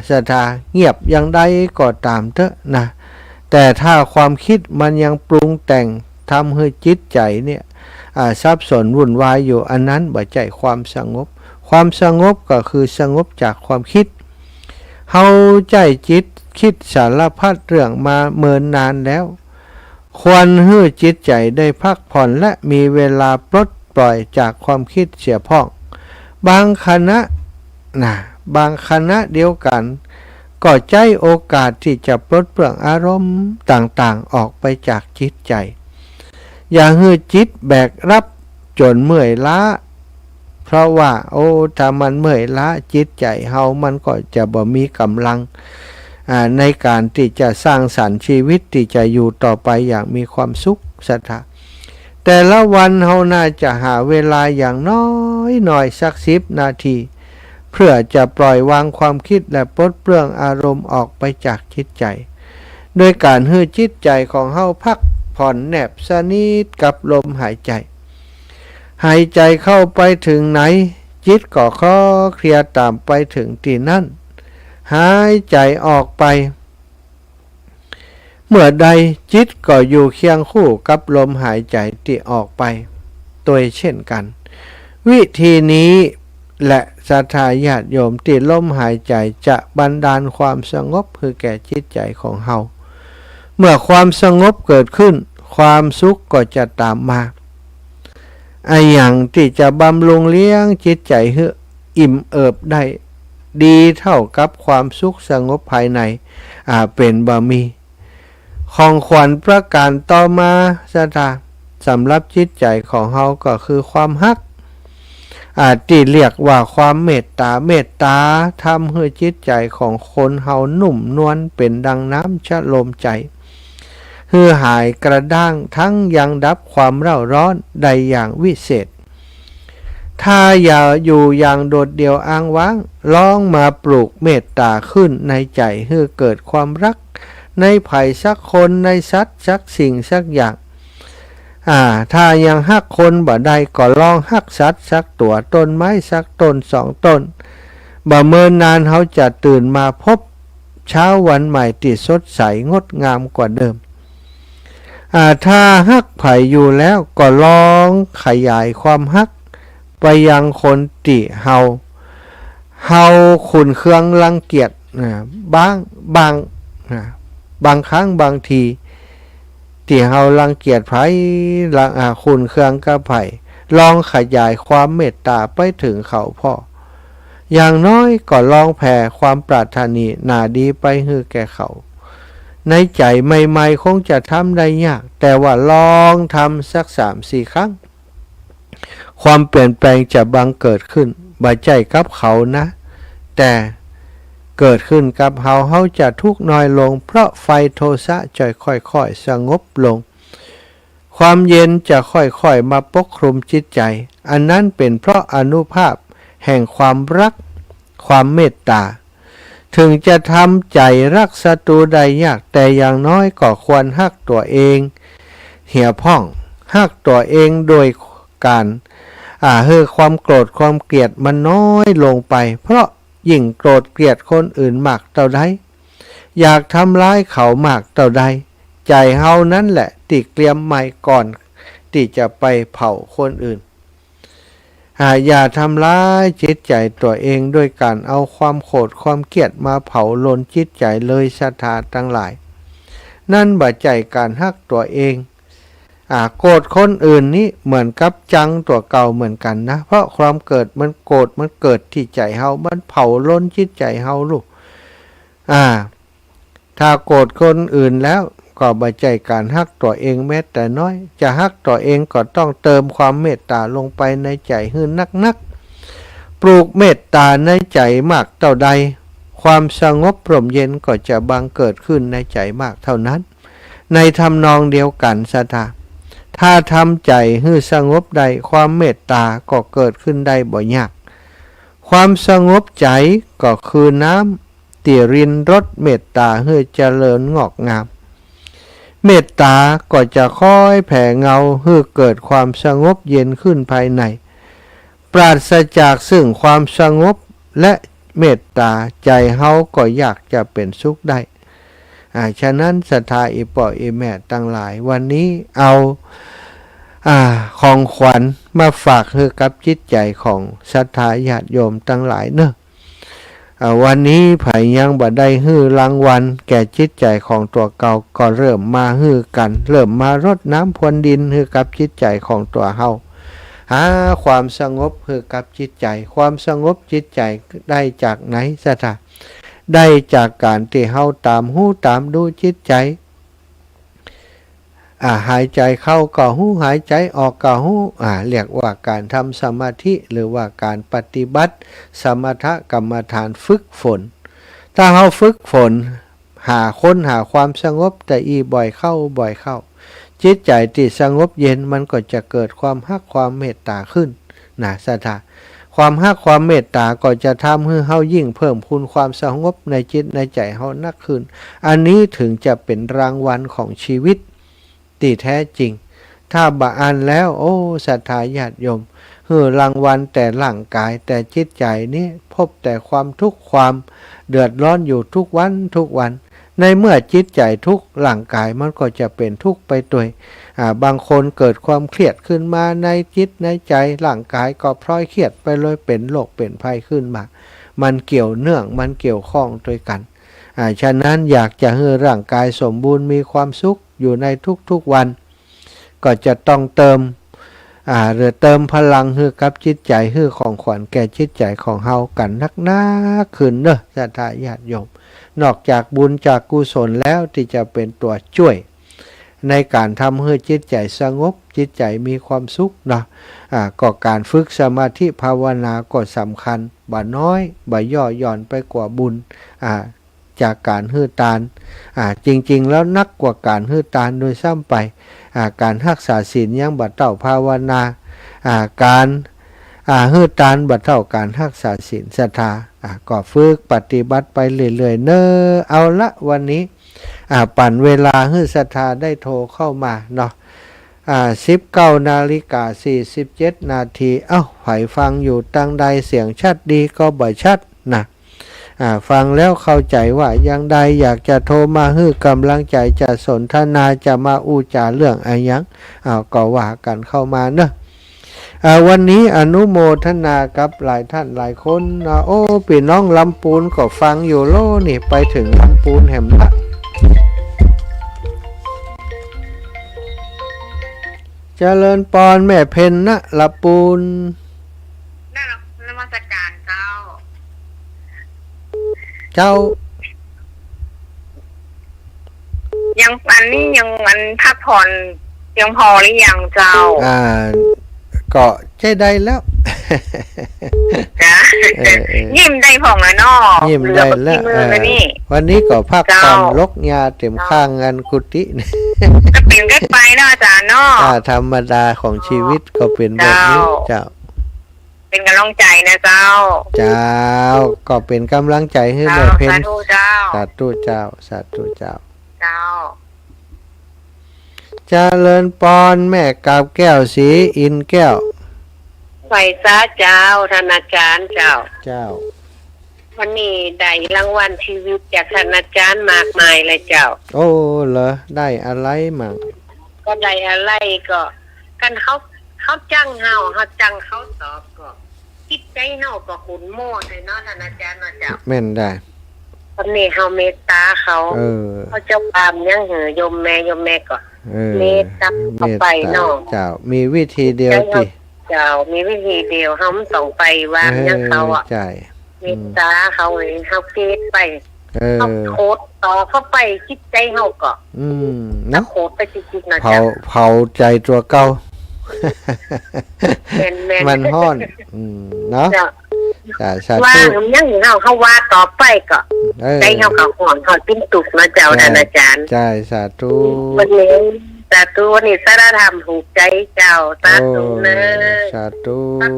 ศรัทธาเงียบอย่างใดก็ตามเถอะนะแต่ถ้าความคิดมันยังปรุงแต่งทำให้จิตใจเนี่ยสับสนวุ่นวายอยู่อันนั้นบ่ใช่ความสงบก็คือสงบจากความคิดเฮาใจจิตคิดสารพัดเรื่องมาเมินนานแล้วควรให้จิตใจได้พักผ่อนและมีเวลาปลดปล่อยจากความคิดเสียพ่องบางคณะเดียวกันก็ใจโอกาสที่จะปลดเปลื้องอารมณ์ต่างๆออกไปจากจิตใจอย่าให้จิตแบกรับจนเมื่อยล้าเพราะว่าถ้ามันเมื่อยล้าจิตใจเฮามันก็จะบ่มีกำลังในการที่จะสร้างสรรค์ชีวิตที่จะอยู่ต่อไปอย่างมีความสุขศรัทธาแต่ละวันเฮาน่าจะหาเวลาอย่างน้อยสัก10 นาที เพื่อจะปล่อยวางความคิดและปลดเปลื้องอารมณ์ออกไปจากจิตใจโดยการให้จิตใจของเฮาพักผ่อนแนบสนิทกับลมหายใจหายใจเข้าไปถึงไหนจิตก็คลอเคลียตามไปถึงที่นั่นหายใจออกไปเมื่อใดจิตก็อยู่เคียงคู่กับลมหายใจที่ออกไปตัวเช่นกันวิธีนี้และศรัทธาญาติโยมที่ลมหายใจจะบันดาลความสงบคือแก่จิตใจของเฮาเมื่อความสงบเกิดขึ้นความสุขก็จะตามมาอย่างที่จะบำรุงเลี้ยงจิตใจให้อิ่มเอิบได้ดีเท่ากับความสุขสงบภายในเป็นบ่มีของขวัญประการต่อมาสำหรับจิตใจของเฮาก็คือความฮักที่เรียกว่าความเมตตาทำให้จิตใจของคนเฮานุ่มนวลเป็นดังน้ำชะโลมใจให้หายกระด้างทั้งยังดับความเร่าร้อนได้อย่างวิเศษถ้าอย่าอยู่อย่างโดดเดี่ยวอ้างว้างลองมาปลูกเมตตาขึ้นในใจให้เกิดความรักในภัยสักคนในสัตว์สักสิ่งสักอย่างถ้ายังฮักคนบ่ได้ก็ลองฮักสัตว์สักตัวต้นไม้สักต้นสองต้นบ่เมินนานเขาจะตื่นมาพบเช้าวันใหม่ที่สดใสงดงามกว่าเดิมถ้าฮักไผ่อยู่แล้วก็ลองขยายความฮักไปยังคนที่เฮาขุนเคืองรังเกียจบางครั้งบางทีที่เฮารังเกียจไผ่ขุนเคืองกับไผ่ลองขยายความเมตตาไปถึงเขาพ่ออย่างน้อยก็ลองแผ่ความปรารถนาดีไปให้แก่เขาในใจใหม่ๆคงจะทำได้ยากแต่ว่าลองทำสัก 3-4 ครั้งความเปลี่ยนแปลงจะบังเกิดขึ้นบ่ใจกับเขานะแต่เกิดขึ้นกับเฮาจะทุกข์น้อยลงเพราะไฟโทสะจะค่อยๆสงบลงความเย็นจะค่อยๆมาปกคลุมจิตใจอันนั้นเป็นเพราะอานุภาพแห่งความรักความเมตตาถึงจะทำใจรักศัตรูได้ยากแต่อย่างน้อยก็ควรฮักตัวเองเหี่ยพ่องฮักตัวเองโดยการให้ความโกรธความเกลียดมันน้อยลงไปเพราะยิ่งโกรธเกลียดคนอื่นมากเท่าใดอยากทำร้ายเขามากเท่าใดใจเฮานั้นแหละติเตรียมใหม่ก่อนที่จะไปเผาคนอื่นอย่าทำร้ายจิตใจตัวเองด้วยการเอาความโกรธความเกลียดมาเผาลนจิตใจเลยศรัทธาทั้งหลายนั่นบ่ใจการฮักตัวเองโกรธคนอื่นนี่เหมือนกับจังตัวเก่าเหมือนกันนะเพราะความเกิดมันโกรธมันเกิดที่ใจเฮามันเผาล้นจิตใจเฮาลูกถ้าโกรธคนอื่นแล้วก็บ่ใจการฮักตัวเองแม้แต่น้อยจะฮักตัวเองก็ต้องเติมความเมตตาลงไปในใจให้นักปลูกเมตตาในใจมากเท่าใดความสงบร่มเย็นก็จะบังเกิดขึ้นในใจมากเท่านั้นในทำนองเดียวกันถ้าทำใจให้สงบได้ความเมตตาก็เกิดขึ้นได้บ่ยากความสงบใจก็คือน้ำที่รินรสเมตตาให้เจริญงอกงามเมตตาก็จะค่อยแผ่เงาให้เกิดความสงบเย็นขึ้นภายในปราศจากซึ่งความสงบและเมตตาใจเฮาก็อยากจะเป็นสุขได้ฉะนั้นศรัทธาอีป่ออีแม่ตั้งหลายวันนี้เอาของขวัญมาฝากให้กับจิตใจของศรัทธาญาติโยมตั้งหลายเนอะวันนี้ไผยังบ่ได้ฮื้อรางวัลแก่จิตใจของตัวเก่าก็เริ่มมาฮื้อกันเริ่มมารดน้ำพรวนดินให้กับจิตใจของตัวเฮาหาความสงบให้กับจิตใจความสงบจิตใจได้จากไหนศรัทธาได้จากการที่เฮาตามหูตามดูจิตใจหายใจเข้าก็หูหายใจออกก็หูเรียกว่าการทำสมาธิหรือว่าการปฏิบัติสมถกรรมฐานฝึกฝนถ้าเฮาฝึกฝนหาความสงบแต่บ่อยเข้าจิตใจที่สงบเย็นมันก็จะเกิดความฮักความเมตตาขึ้นนะศรัทธา ความฮักความเมตตาก็จะทำให้เฮายิ่งเพิ่มพูนความสงบในจิตในใจเฮานักขึ้นอันนี้ถึงจะเป็นรางวัลของชีวิตที่แท้จริงถ้าบะอันแล้วโอ้ศรัทธาญาติโยมรางวัลแต่ร่างกายแต่จิตใจนี้พบแต่ความทุกข์ความเดือดร้อนอยู่ทุกวันทุกวันในเมื่อจิตใจทุกข์ร่างกายมันก็จะเป็นทุกข์ไปด้วยบางคนเกิดความเครียดขึ้นมาในจิตในใจร่างกายก็พลอยเครียดไปเลยเป็นโรคเป็นภัยขึ้นมามันเกี่ยวเนื่องมันเกี่ยวข้องด้วยกันฉะนั้นอยากจะให้ร่างกายสมบูรณ์มีความสุขอยู่ในทุกๆวันก็จะต้องเติมหรือเติมพลังให้กับจิตใจให้ของขวัญแก่จิตใจของเฮากันนักขึ้นเนอะศรัทธาญาติโยมนอกจากบุญจากกุศลแล้วที่จะเป็นตัวช่วยในการทำให้จิตใจสงบจิตใจมีความสุขนะก็การฝึกสมาธิภาวนาก็สำคัญบ่น้อยบ่ย่อหย่อนไปกว่าบุญจากการฮื้อตานจริงๆแล้วนักกว่าการฮื้อตานโดยซ้ำไปการรักษาศีลยังบ่เท่าภาวนาการฮื้อตานบ่เท่าการรักษาศีลศรัทธาก็ฝึกปฏิบัติไปเรื่อยๆเนอะเอาละวันนี้ปั่นเวลาให้ศรัทธาได้โทรเข้ามาเนาะ19:47 นาทีไผฟังอยู่ตั้งใดเสียงชัดดีก็บ่ชัดนะฟังแล้วเข้าใจว่ายังใดอยากจะโทรมาให้กำลังใจจะสนทนาจะมาอู้จาเรื่องอะไรยังก็ว่ากันเข้ามาเนอะวันนี้อนุโมทนากับหลายท่านหลายคนโอ้พี่น้องลำปูนก็ฟังอยู่โลนี่ไปถึงลำปูนแห่มละเจริญปอนแม่เพนนะลำปูนนมัสการเจ้ายังอันนี้ยังมันพักผ่อนยังพอหรือยังเจ้าก็ใช่ได้แล้วจ้ะยิ้มได้ผ่องแล้วเนาะยิ้มได้แล้ววันนี้ก็พักผ่อนลกยาเต็มข้างงานกุฏิจะเปลี่ยนกันไปเนาะอาจารย์เนาะธรรมดาของชีวิตก็เป็นแบบนี้เจ้าเป็นกำลังใจนะเจ้าก็เป็นกำลังใจให้แม่เพนสาธุเจ้าสาธุเจ้าสาธุเจ้าเจริญปอนแม่กาบแก้วสีอินแก้วไฟซาเจ้าท่านอาจารย์เจ้าวันนี้ได้รางวัลชีวิตจากท่านอาจารย์มากมายเลยเจ้าโอ้เหรอได้อะไรมั่งก็ได้อะไรก็กันเขาจ้างเฮาจ้างเขาตอบก็คิดใจเฮาก็ขุนโม่เลยเนาะท่านอาจารย์เนาะเจ้าแม่นได้วันนี้เฮาเมตตาเขาเจ้าความยังโยมแม่ก็เมตตาเข้าไปเนาะเจ้ามีวิธีเดียวติเจ้ามีวิธีเดียวเฮาต้องไปวางยังเขาเมตตาเขาเองเฮาเกตไปเขาโคตรต่อเข้าไปคิดใจเฮาก็นะโคตรไปจิตๆนะเจ้าเผาใจตัวเก่ามันฮ้อนเนาะว่ายังเขาว่าต่อไปก็ใจเขาก็ห่วงเขาติ้นตุกนะเจ้าท่านอาจารย์ใช่สาธุวันนี้สาธุนี่สารธรรมถูกใจเจ้าสาธุนะสาธุ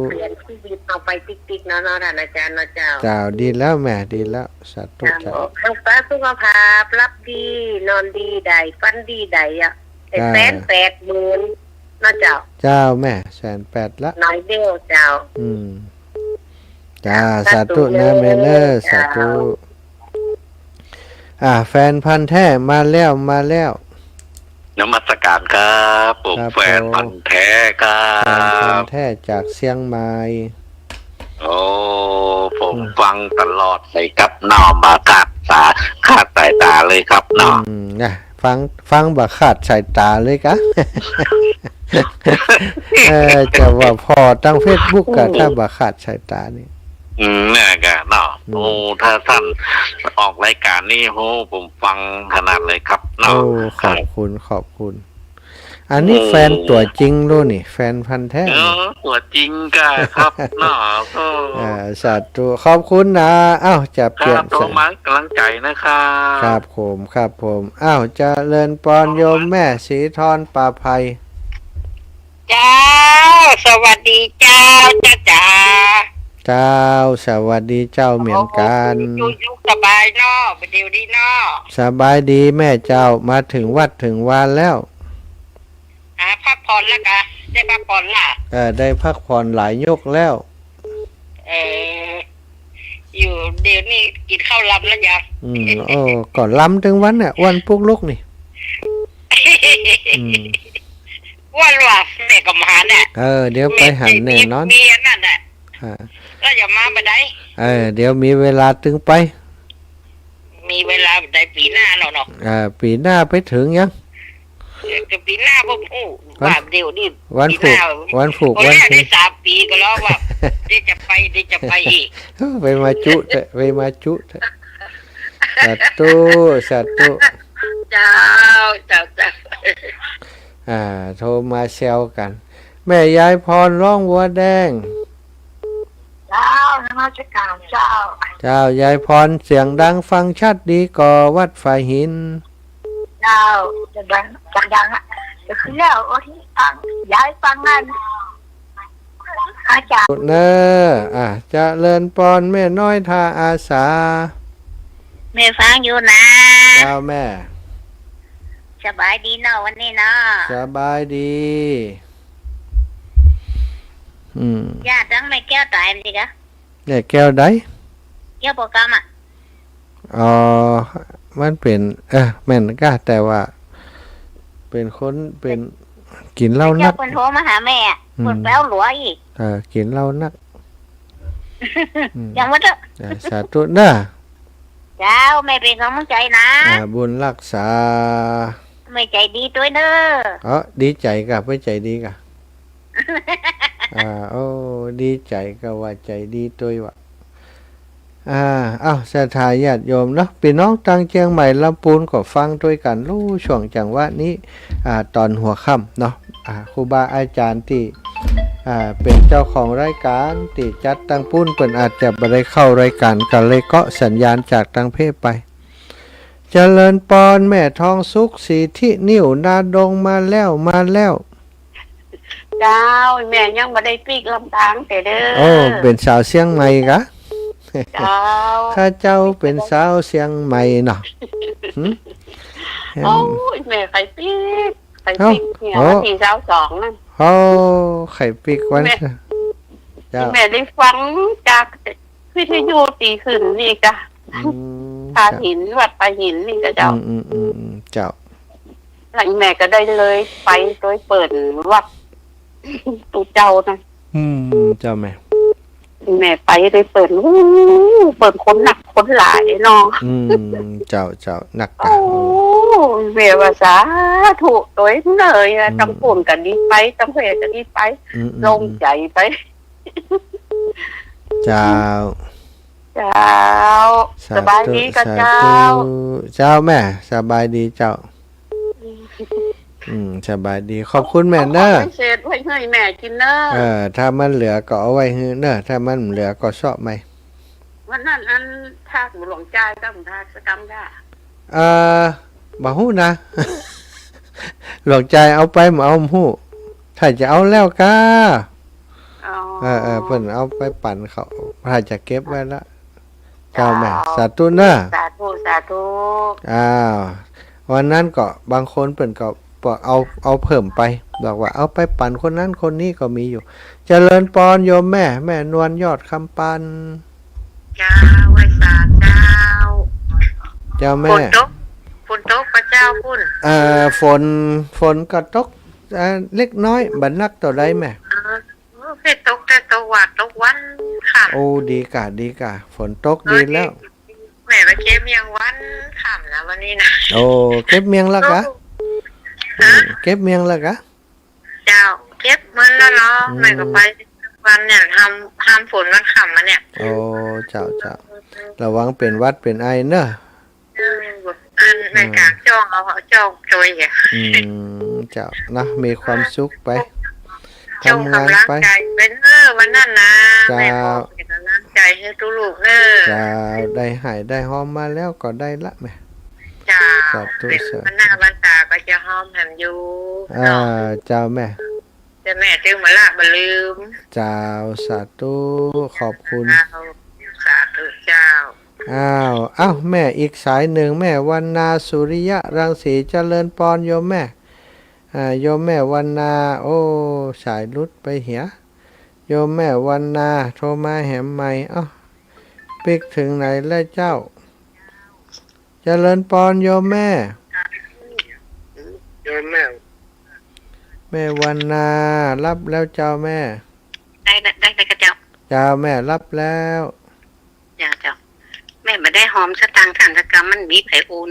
เปลี่ยนชีวิตเอาไปติ๊กๆเนาะท่านอาจารย์เนาะเจ้าดีแล้วแม่ดีแล้วสาธุเจ้าทั้งฟ้าสุขภาพรับดีนอนดีได้ฟันดีได้180,000นะเจ้าแม่180,000ละน้อยเดียวเจ้าสาธุนะแม่เนอสาธุแฟนพันธุ์แท้มาแล้วนมัสการครับผมแฟนพันธุ์แท้ครับแฟนพันธุ์แท้จากเชียงใหม่โอ้ผมฟังตลอดเลยครับหน่อมาขาดสายตาเลยครับหน่อฟังบ่ขาดสายตาเลยกะจะว่าพอตั้ง Facebook กะถ้าบ่ขาดสายตานี่เนี่ยกะเนาะโอ้ถ้าท่านออกรายการนี่โหผมฟังขนาดเลยครับเนาะขอบคุณอันนี้แฟนตัวจริงรู้นี่แฟนพันธุ์แท้ตัวจริงกะครับเนาะสาธุขอบคุณนะจะเปลี่ยนสมากำลังใจนะครับครับผมเจริญปอนโยมแม่ศรีธรป่าไผ่จ้าสวัสดีเจ้าจ้า เจ้าสวัสดีเจ้าเหมือนกัน อยู่สบายเนาะไปเดียวดีเนาะ สบายดีแม่เจ้ามาถึงวัดถึงวานแล้ว พักผ่อนแล้วกะได้พักผ่อนล่ะ ได้พักผ่อนหลายยกแล้ว อยู่เดี๋ยวนี้กินข้าวลำแล้วยัง โอ้ก่อนล้ำถึงวันเนี่ยวันปุกลุกนี่ว่าว่าแม่กับหมาเนี่ยเดี๋ยวไปหันแน่นอนมีอันนั้นแหละก็อย่ามาบันไดเดี๋ยวมีเวลาถึงไปมีเวลาบันไดปีหน้าเนาะปีหน้าไปถึงยังปีหน้าก็ว่าเดี๋ยวนี้วันผูกวันได้3 ปีก็แล้วว่าได้จะไปอีกไปมาจุเถอะไปมาจุเถอะสัตตุเจ้าโทรมาแซวกัน แม่ยายพรร้องวัวแดงเจ้านมัสการเจ้ายายพรเสียงดังฟังชัดดีก่อวัดฝ่ายหินเจ้าจะดังอ่ะจะขึ้นแล้วที่ฟังยายฟังนั่นอาจารย์เนอจะเลินปอนแม่น้อยทาอาสาแม่ฟังอยู่นะเจ้าแม่สบายดีเนาะวันนี้เนาะสบายดีญาติตั้งไม่แก้วตายมันสิกะเนี่ยแก้วใดแก้วโปรแกรมมันเป็นแม่นก็แต่ว่าเป็นคนเป็นกินเหล้านักเป็นโทรมาหาแม่คนแป้วหลัวอีกกินเหล้านักยังว่าเถอะสาธุนะเจ้าแม่เป็นกำลังใจนะบุญรักษาไม่ใจดีด้วยเนอะดีใจกับไม่ใจดีกับโอ้ดีใจก็ว่าใจดีตัววะศรัทธาญาติโยมเนาะพี่น้องตังเชียงใหม่ลำพูนก็ฟังด้วยกันรู้ช่วงจังหวะนี้ตอนหัวค่ำเนาะครูบาอาจารย์ที่เป็นเจ้าของรายการที่จัดตั้งปุ้นเปิ่นอาจจะบ่ได้เข้ารายการกันเลยเกาะสัญญาณจากทางเพศไปเจริญปอนแม่ทองสุขสีที่นิ่วนาดงมาแล้วเจ้าแม่ยังบ่ได้ปีกลำตางแต่เด้อเป็นสาวเชียงใหม่กะเจ้าข้าเจ้าเป็นสาวเชียงใหม่เนาะแม่ไข่ปีกเนี่ยวันที่22นั่นไข่ปีกวันแม่ได้ฟังจากวิทยุตีขึ้นนี่กะพาหินวัดไปหินนี่ก็เจ้าเจ้าหลังแม่ก็ได้เลยไปโดยเปิดวัดตูเจ้านะเจ้าแม่ไปได้เปิดคนหนักคนหลายเนาะเจ้าหนักกันแม่ว่าสาถูกตัวเลยตั้งปุ่นกันดีไปตั้งเพจกันดีไปลงใจไปเจ้าสบายดีกับเจ้าแม่สบายดีเจ้าสบายดีขอบคุณแม่เนอะเศษไว้ให้แม่กินเนอะถ้ามันเหลือก็เอาไว้ให้เนอะถ้ามันเหลือก็ชอบไหมวันนั้นอันทากหลวงใจก็ทากสกรรมได้บ่ฮู้นะหลวงใจเอาไปบ่เอาฮู้ถ้าจะเอาแล้วก็เพิ่นเอาไปปั่นเขาถ้าจะเก็บไว้ละเจ้าแม่สาธุนะสาธุวันนั้นก็บางคนเพิ่นก็เอาเพิ่มไปบอกว่าเอาไปปั่นคนนั้นคนนี้ก็มีอยู่เจริญปอนโยมแม่นวลยอดคำปันเจ้าไว้สาเจ้าแม่ฝนตกพระเจ้าคุณฝนก็ตกเล็กน้อยบัดนักต่อได้แม่ตกแต่ตกวัดตกวันค่ะโอ้ดีกะฝนตกดีแล้วแม่ไปเก็บเมียงวันค่ำนะวันนี้นะโอ้เก็บเมียงแล้วกะเก็บเมียงแล้วกะเจ้าเก็บมันแล้วเนาะแม่ก็ไปวันเนี่ยทำฝนวันค่ำมาเนี่ยโอ้เจ้าระวังเป็นวัดเป็นไอเนอะอันแม่กากจ้องเอาเขาจ้องโจยแกเจ้านะมีความสุขไปทำงานไปเป็นวันนั้นนะแม่ขอเป็นกำลังใจให้ทุกลูกจะได้หายได้หอมมาแล้วก็ได้ละแม่จ้าเป็นวันหน้าวันตาก็จะหอมแหมอยู่เจ้าแม่ จะแม่จึงมาละมาลืม เจ้าสาธุขอบคุณ สาธุเจ้า อ้าวแม่อีกสายหนึ่งแม่วันนาสุริยะรังสีเจริญปอนโยมแม่โยมแม่วันนาโอ้สายลุดไปเหียโยมแม่วันนาโทรมาแหมใหม่ปิกถึงไหนแล้วเจ้าเจริญปอนโยมแม่แม่วันนารับแล้วเจ้าแม่ได้กระเจ้าเจ้าแม่รับแล้วเจ้าแม่มาได้หอมสตางค์ทันตกรรมมันมีไผโอน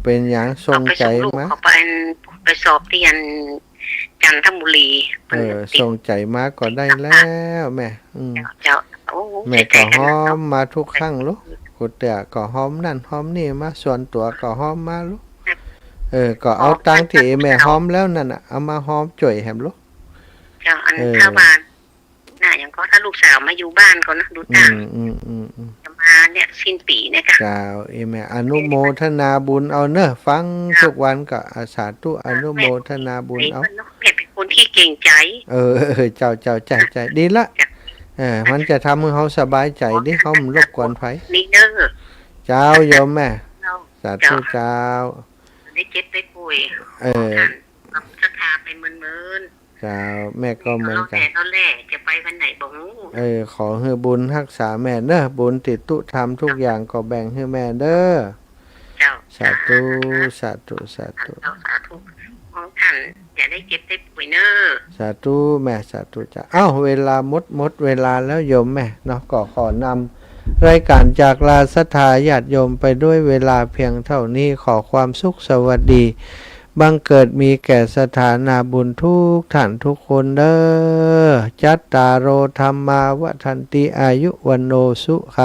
เป็นอย่างทรงใจมั้ยไปสอบเรียนจันทบุรีทรงใจมาก็ได้แล้วแม่เจ้าแม่ก็หอมมาทุกครั้งลูกกูเตะก็หอมนั่นหอมนี่มาส่วนตัวก็หอมมาลูกก็เอาตังค์ที่แม่หอมแล้วนั่นน่ะเอามาหอมจ่วยแหมลูกเจ้าอันข้าวบ้านน่ะอย่างก็ถ้าลูกสาวมาอยู่บ้านก็นะดูต่างจะมาเนี่ยสิ้นปีเนี่ยค่ะเจ้าแม่อนุโมทนาบุญเอาเนอะฟังทุกวันก็สาธุอนุโมทนาบุญเอาแม่เป็นคนที่เก่งใจเจ้าใจดีละมันจะทำให้เขาสบายใจดิเขาไม่รบกวนไผนี่เด้อเจ้าโยมแม่สาธุเจ้าได้เจ็บได้ป่วยศรัทธาไปหมื่นเจ้าแม่ก็เหมือนกันตอนแรกจะไปวันไหนบ่รู้ขอให้บุญรักษาแม่เด้อบุญติดตุทำทุกอย่างก็แบ่งให้แม่เด้อเจ้าสาธุของท่านอย่าได้เจ็บได้ป่วยเนอะสาธุแม่สาธุจ้าเวลาหมดเวลาแล้วโยมแม่เนาะก็ขอนำรายการจากลาศรัทธาญาติโยมไปด้วยเวลาเพียงเท่านี้ขอความสุขสวัสดีบังเกิดมีแก่สถานาบุญทุกท่านทุกคนเด้อจัตตารโอธรรมาวทันติอายุวันโนสุข